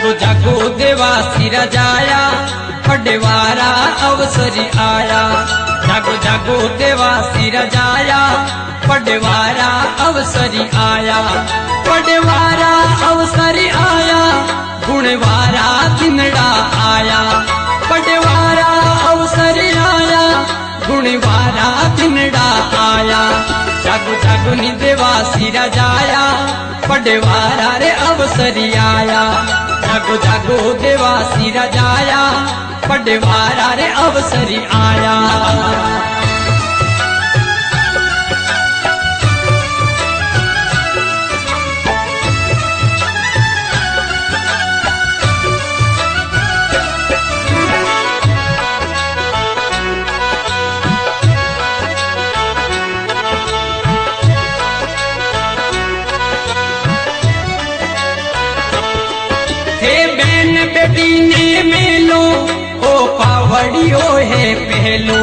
जागो जागो देवा सिर जाया पडवारा अवसरी आया। जागो जागो देवा सिर जाया पडवारा अवसरी आया। पडवारा अवसरी आया गुणवारा दिनड़ा आया। पडवारा अवसरी आया गुणवारा दिनड़ा आया। जागो जागो नी देवा सिर जाया पडवारा रे अवसरी आया। जागो जागो देवा सिर जाया पडवारा रे अवसरी आया। बेटी ने मेलो ओ पावड़ियो है पहलो।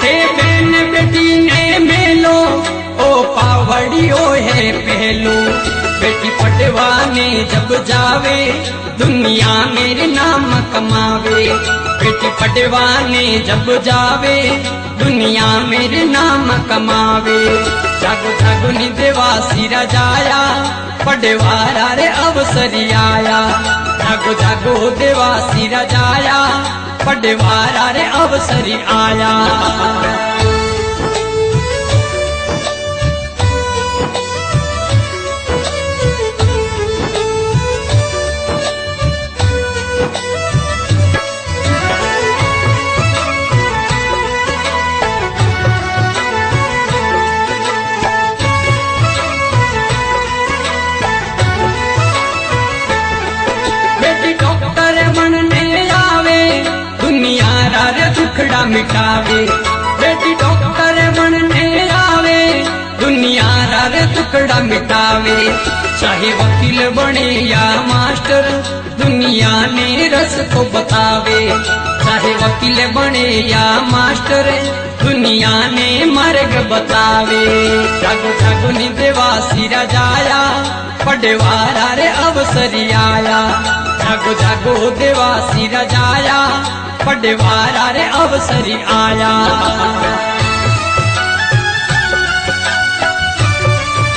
हे बहन बेटी ने मेलो ओ पावड़ियो है पहलो। बेटी पटवाने जब जावे दुनिया मेरे नाम कमावे। बेटी पटवाने जब जावे दुनिया मेरे नाम कमावे। जागो जागो नी देवा सिर जाया पडवारा रे अवसरी आया। जागो जागो देवा सिर जाया पडवारा रे अवसरी आया। दुखड़ा मिटावे बेटी डॉक्टर बनने आवे दुनिया रे दुखड़ा मिटावे। चाहे वकील बने या मास्टर दुनिया ने रस को बतावे। चाहे वकील बने या मास्टर दुनिया ने मार्ग बतावे। जागो जागो नी देवा सिर जाया पडवारा रे अवसरी आया। जागो जागो देवा सिर जाया पडवारा रे अवसरी आया।